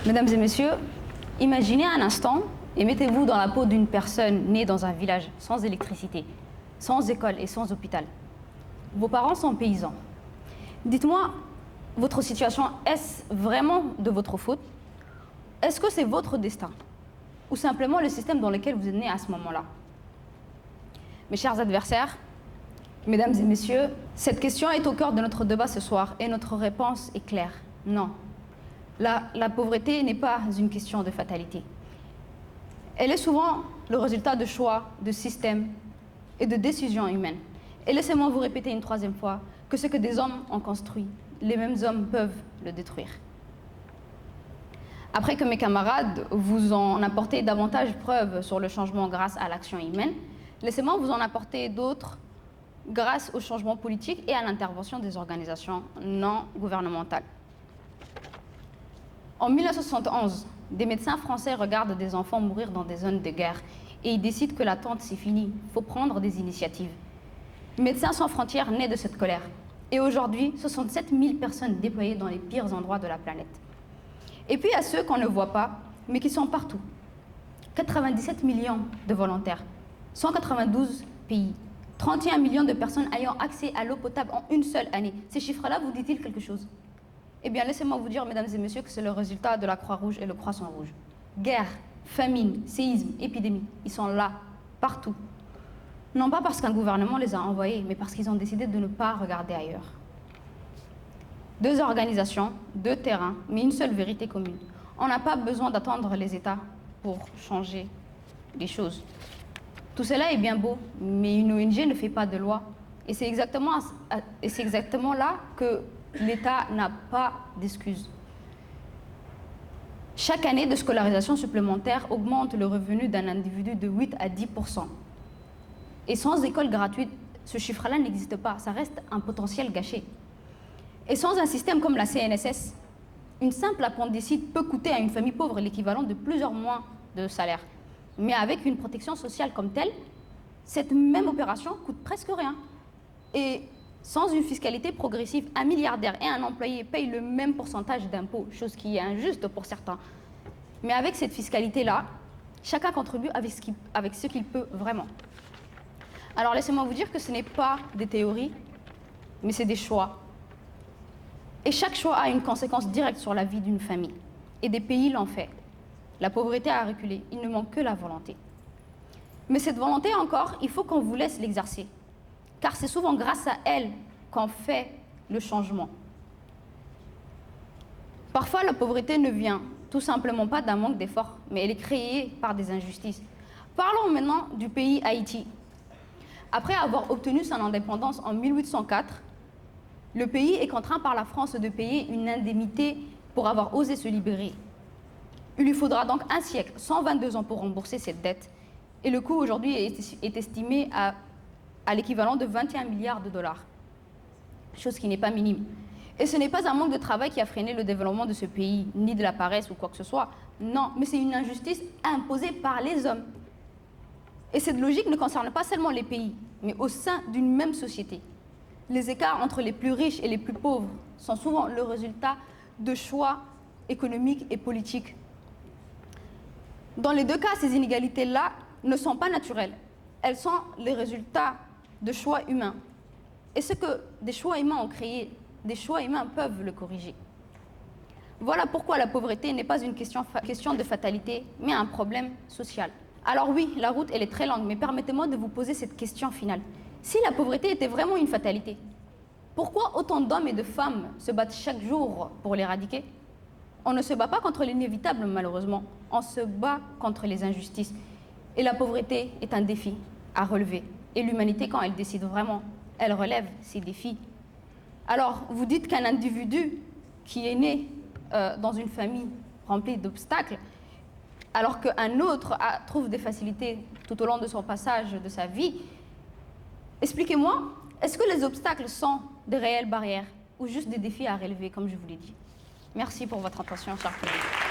Mesdames et messieurs, imaginez un instant et mettez-vous dans la peau d'une personne née dans un village sans électricité, sans école et sans hôpital. Vos parents sont paysans. Dites-moi, votre situation, est-ce vraiment de votre faute? Est-ce que c'est votre destin? Ou simplement le système dans lequel vous êtes né à ce moment-là? Mes chers adversaires, mesdames et messieurs, cette question est au cœur de notre débat ce soir et notre réponse est claire. Non. La pauvreté n'est pas une question de fatalité. Elle est souvent le résultat de choix, de systèmes et de décisions humaines. Et laissez-moi vous répéter une troisième fois que ce que des hommes ont construit, les mêmes hommes peuvent le détruire. Après que mes camarades vous en apporté davantage preuves sur le changement grâce à l'action humaine, laissez-moi vous en apporter d'autres grâce au changement politique et à l'intervention des organisations non gouvernementales. En 1971, des médecins français regardent des enfants mourir dans des zones de guerre et ils décident que l'attente c'est fini, il faut prendre des initiatives. Médecins sans frontières naît de cette colère. Et aujourd'hui, 67 000 personnes déployées dans les pires endroits de la planète. Et puis il y a ceux qu'on ne voit pas, mais qui sont partout. 97 millions de volontaires, 192 pays, 31 millions de personnes ayant accès à l'eau potable en une seule année. Ces chiffres-là vous disent-ils quelque chose? Eh bien, laissez-moi vous dire, mesdames et messieurs, que c'est le résultat de la Croix-Rouge et le Croissant-Rouge. Guerre, famine, séisme, épidémie, ils sont là, partout. Non pas parce qu'un gouvernement les a envoyés, mais parce qu'ils ont décidé de ne pas regarder ailleurs. Deux organisations, deux terrains, mais une seule vérité commune. On n'a pas besoin d'attendre les États pour changer les choses. Tout cela est bien beau, mais une ONG ne fait pas de loi. Et c'est exactement là que l'État n'a pas d'excuses. Chaque année de scolarisation supplémentaire augmente le revenu d'un individu de 8 à 10%. Et sans école gratuite, ce chiffre-là n'existe pas, ça reste un potentiel gâché. Et sans un système comme la CNSS, une simple appendicite peut coûter à une famille pauvre l'équivalent de plusieurs mois de salaire. Mais avec une protection sociale comme telle, cette même opération coûte presque rien. Et sans une fiscalité progressive, un milliardaire et un employé payent le même pourcentage d'impôts, chose qui est injuste pour certains. Mais avec cette fiscalité-là, chacun contribue avec ce qu'il peut vraiment. Alors laissez-moi vous dire que ce n'est pas des théories, mais c'est des choix. Et chaque choix a une conséquence directe sur la vie d'une famille. Et des pays l'ont fait. La pauvreté a reculé, il ne manque que la volonté. Mais cette volonté encore, il faut qu'on vous laisse l'exercer. Car c'est souvent grâce à elle qu'on fait le changement. Parfois, la pauvreté ne vient tout simplement pas d'un manque d'efforts, mais elle est créée par des injustices. Parlons maintenant du pays Haïti. Après avoir obtenu son indépendance en 1804, le pays est contraint par la France de payer une indemnité pour avoir osé se libérer. Il lui faudra donc un siècle, 122 ans pour rembourser cette dette. Et le coût aujourd'hui est estimé à l'équivalent de 21 milliards de dollars, chose qui n'est pas minime. Et ce n'est pas un manque de travail qui a freiné le développement de ce pays, ni de la paresse ou quoi que ce soit. Non, mais c'est une injustice imposée par les hommes. Et cette logique ne concerne pas seulement les pays, mais au sein d'une même société. Les écarts entre les plus riches et les plus pauvres sont souvent le résultat de choix économiques et politiques. Dans les deux cas, ces inégalités-là ne sont pas naturelles. Elles sont les résultats de choix humains. Et ce que des choix humains ont créé, des choix humains peuvent le corriger. Voilà pourquoi la pauvreté n'est pas une question de fatalité, mais un problème social. Alors oui, la route elle est très longue, mais permettez-moi de vous poser cette question finale. Si la pauvreté était vraiment une fatalité, pourquoi autant d'hommes et de femmes se battent chaque jour pour l'éradiquer? On ne se bat pas contre l'inévitable malheureusement, on se bat contre les injustices. Et la pauvreté est un défi à relever. Et l'humanité, quand elle décide vraiment, elle relève ces défis. Alors, vous dites qu'un individu qui est né dans une famille remplie d'obstacles, alors qu'un autre trouve des facilités tout au long de son passage de sa vie, expliquez-moi, est-ce que les obstacles sont des réelles barrières ou juste des défis à relever, comme je vous l'ai dit? Merci pour votre attention, chers collègues.